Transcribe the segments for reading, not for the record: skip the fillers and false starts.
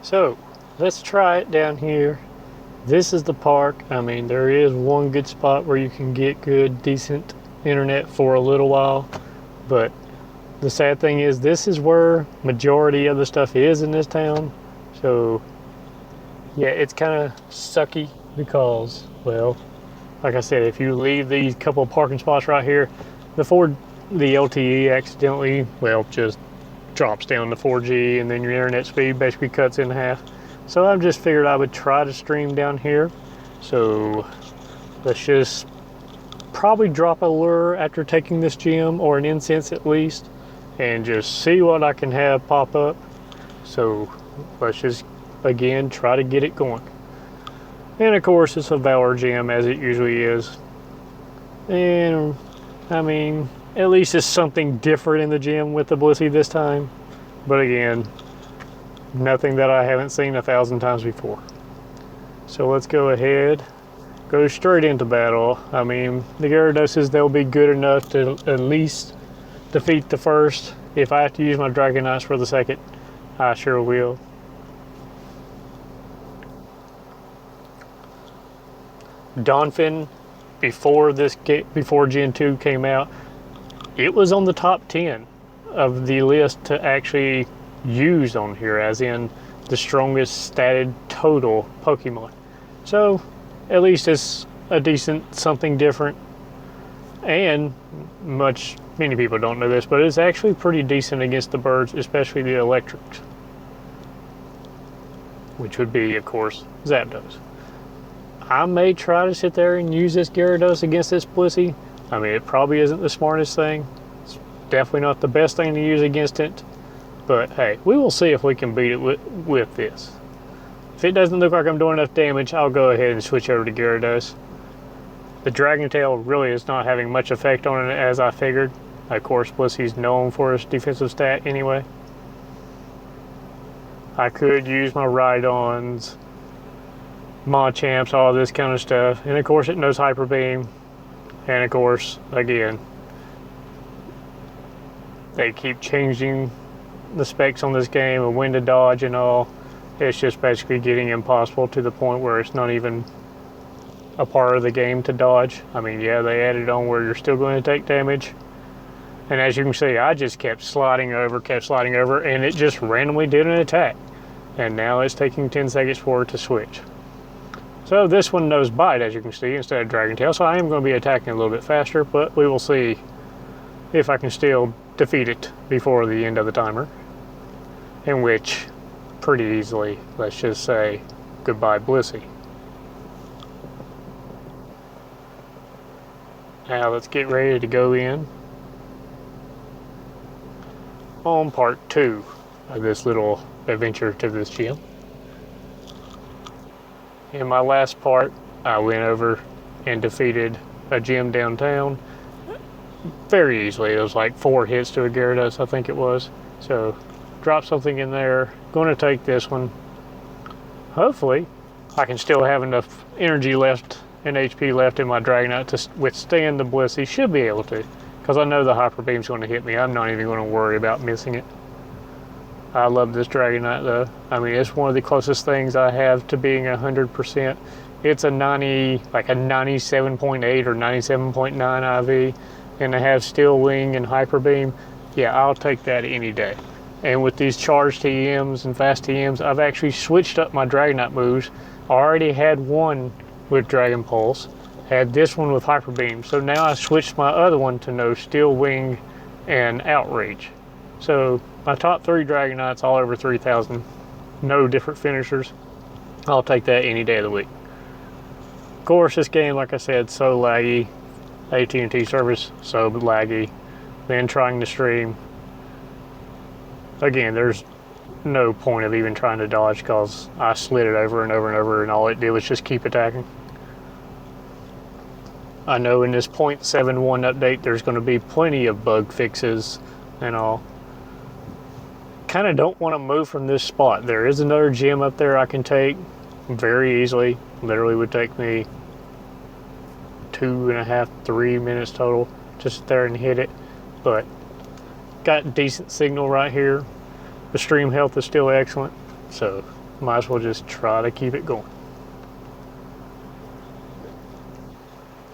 So let's try it down here. This is the park. I mean, there is one good spot where you can get good, decent internet for a little while. But the sad thing is, this is where majority of the stuff is in this town. So yeah, it's kind of sucky because, well, like I said, if you leave these couple of parking spots right here, the LTE accidentally, well, just drops down to 4G, and then your internet speed basically cuts in half. So I've just figured I would try to stream down here. So let's just probably drop a lure after taking this gym, or an incense at least, and just see what I can have pop up. So let's just again try to get it going. And of course it's a Valor gym as it usually is. And I mean, at least it's something different in the gym with the Blissey this time. But again, nothing that I haven't seen 1,000 times before. So let's go ahead, go straight into battle. I mean, the Gyarados, they'll be good enough to at least defeat the first. If I have to use my Dragonites for the second, I sure will. Donphin, before Gen 2 came out, it was on the top 10 of the list to actually use on here, as in the strongest statted total Pokemon. So at least it's a decent something different. And many people don't know this, but it's actually pretty decent against the birds, especially the electrics, which would be, of course, Zapdos. I may try to sit there and use this Gyarados against this Blissey. I mean, it probably isn't the smartest thing. It's definitely not the best thing to use against it. But hey, we will see if we can beat it with this. If it doesn't look like I'm doing enough damage, I'll go ahead and switch over to Gyarados. The Dragon Tail really is not having much effect on it, as I figured. Of course, Blissey's known for its defensive stat anyway. I could use my Rhydons, Machamps, all this kind of stuff. And of course it knows Hyper Beam. And of course, again, they keep changing the specs on this game and when to dodge and all. It's just basically getting impossible to the point where it's not even a part of the game to dodge. I mean, yeah, they added on where you're still going to take damage. And as you can see, I just kept sliding over, and it just randomly did an attack. And now it's taking 10 seconds for it to switch. So this one knows Bite, as you can see, instead of Dragon Tail. So I am going to be attacking a little bit faster, but we will see if I can still defeat it before the end of the timer. In which, pretty easily, let's just say, goodbye Blissey. Now let's get ready to go in on part 2 of this little adventure to this gym. In my last part, I went over and defeated a gym downtown very easily. It was like 4 hits to a Gyarados, I think it was. So, drop something in there. Going to take this one. Hopefully, I can still have enough energy left and HP left in my Dragonite to withstand the Blissey. Should be able to, because I know the Hyper Beam's going to hit me. I'm not even going to worry about missing it. I love this Dragonite though. I mean, it's one of the closest things I have to being 100%. It's a 97.8 or 97.9 IV, and to have Steel Wing and Hyper Beam, yeah, I'll take that any day. And with these charged TMs and fast TMs, I've actually switched up my Dragonite moves. I already had one with Dragon Pulse, had this one with Hyper Beam, so now I switched my other one to know Steel Wing and Outrage. So my top 3 Dragonites, all over 3,000, no different finishers. I'll take that any day of the week. Of course, this game, like I said, so laggy. AT&T service, so laggy. Then trying to stream. Again, there's no point of even trying to dodge because I slid it over and over and over, and all it did was just keep attacking. I know in this 0.71 update, there's going to be plenty of bug fixes and all. Kind of don't want to move from this spot. There is another gym up there I can take very easily. Literally would take me 2.5, 3 minutes total to sit there and hit it. But got decent signal right here. The stream health is still excellent. So might as well just try to keep it going.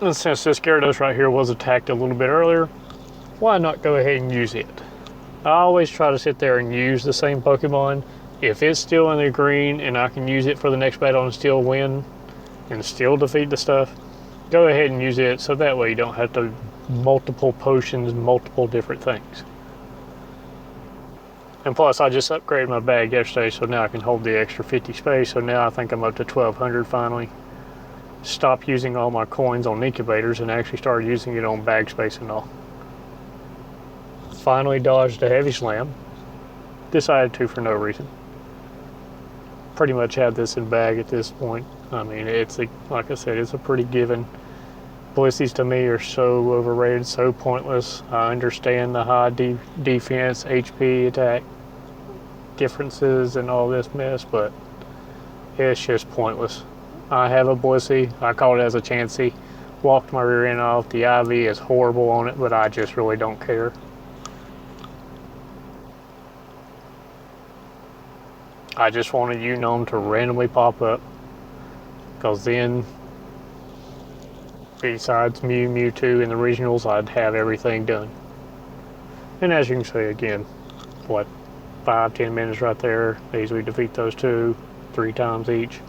And since this Gyarados right here was attacked a little bit earlier, why not go ahead and use it? I always try to sit there and use the same Pokemon. If it's still in the green and I can use it for the next battle and still win and still defeat the stuff, go ahead and use it so that way you don't have to multiple potions, multiple different things. And plus, I just upgraded my bag yesterday, so now I can hold the extra 50 space. So now I think I'm up to 1200 finally. Stopped using all my coins on incubators and actually started using it on bag space and all. Finally dodged a heavy slam. Decided to for no reason. Pretty much have this in bag at this point. I mean, it's like I said, it's a pretty given. Blissey's to me are so overrated, so pointless. I understand the high defense, HP, attack differences and all this mess, but it's just pointless. I have a Blissey. I call it as a Chansey. Walked my rear end off. The IV is horrible on it, but I just really don't care. I just want a Unome to randomly pop up, because then, besides Mew, Mewtwo in the regionals, I'd have everything done. And as you can see again, what, 5-10 minutes right there, easily defeat those two 3 times each.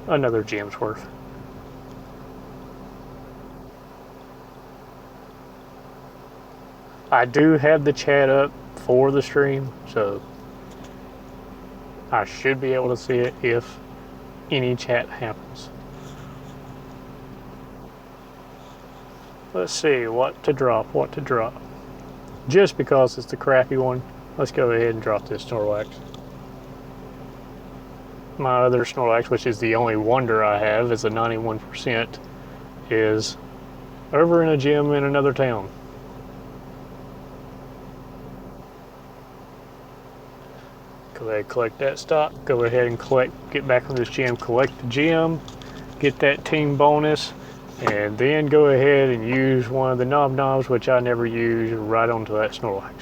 Another gem's worth. I do have the chat up for the stream, so I should be able to see it if any chat happens. Let's see what to drop. Just because it's the crappy one, let's go ahead and drop this Snorlax. My other Snorlax, which is the only wonder I have, is a 91%, is over in a gym in another town. Go ahead and collect that stock. Go ahead and get back on this gym, collect the gem, get that team bonus, and then go ahead and use one of the knobs, which I never use, right onto that Snorlax.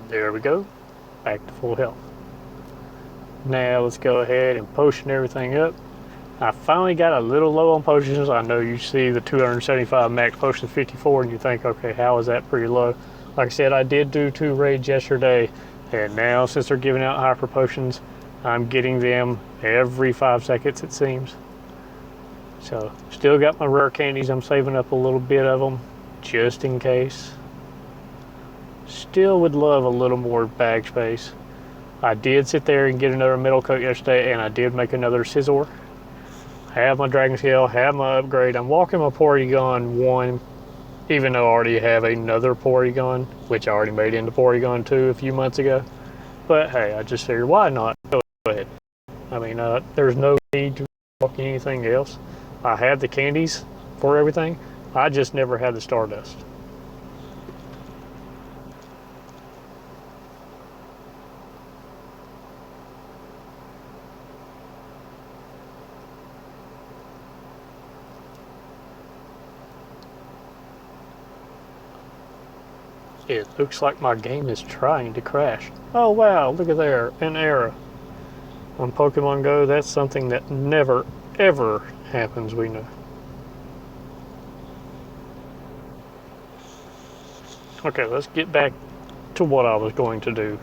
There we go, back to full health. Now let's go ahead and potion everything up. I finally got a little low on potions. I know you see the 275 max potions 54 and you think, okay, how is that pretty low? Like I said, I did do 2 raids yesterday, and now since they're giving out hyper potions, I'm getting them every 5 seconds it seems. So still got my rare candies. I'm saving up a little bit of them just in case. Still would love a little more bag space. I did sit there and get another metal coat yesterday, and I did make another Scizor. Have my Dragon Scale, have my upgrade. I'm walking my Porygon 1, even though I already have another Porygon, which I already made into Porygon 2 a few months ago. But hey, I just figured, why not? Go ahead. I mean, there's no need to walk anything else. I have the candies for everything. I just never had the Stardust. It looks like my game is trying to crash. Oh wow, look at there, an error. On Pokemon GO, that's something that never, ever happens, we know. Okay, let's get back to what I was going to do.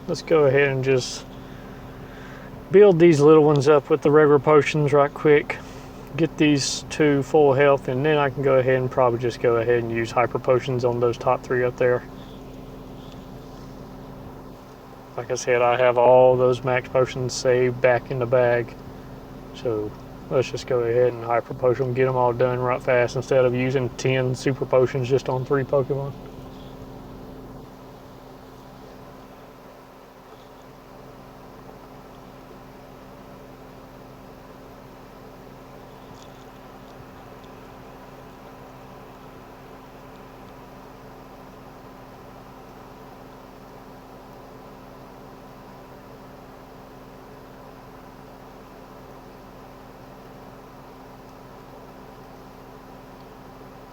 Let's go ahead and just build these little ones up with the regular potions right quick. Get these 2 full health, and then I can go ahead and probably just go ahead and use hyper potions on those top 3 up there. Like I said, I have all those max potions saved back in the bag, so let's just go ahead and hyper potion, get them all done right fast instead of using 10 super potions just on 3 Pokemon.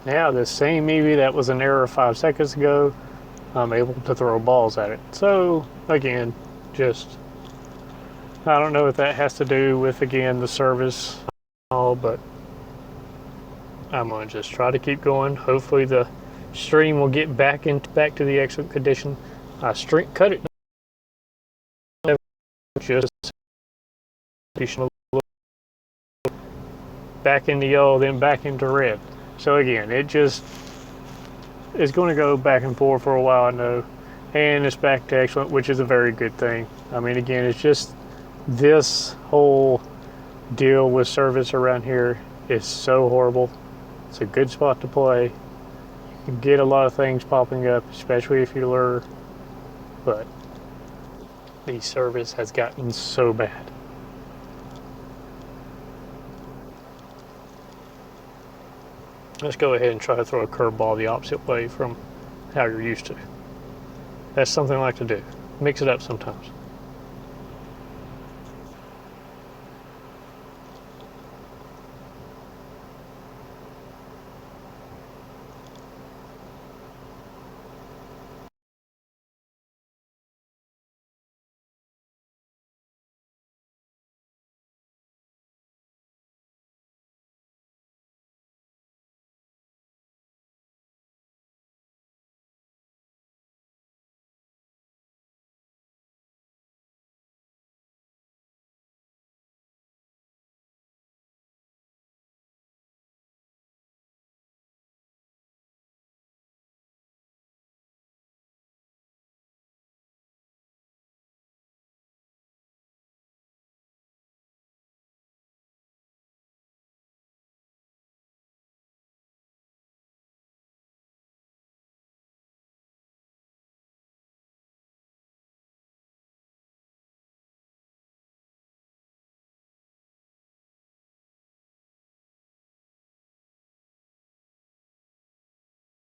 Now the same Eevee that was an error 5 seconds ago, I'm able to throw balls at it. So again, just, I don't know what that has to do with, again, the service and all, but I'm gonna just try to keep going. Hopefully the stream will get back to the excellent condition. I cut it just back into yellow, then back into red. So again, it just is going to go back and forth for a while, I know, and it's back to excellent, which is a very good thing. I mean, again, it's just this whole deal with service around here is so horrible. It's a good spot to play. You can get a lot of things popping up, especially if you lure, but the service has gotten so bad. Let's go ahead and try to throw a curveball the opposite way from how you're used to. That's something I like to do. Mix it up sometimes.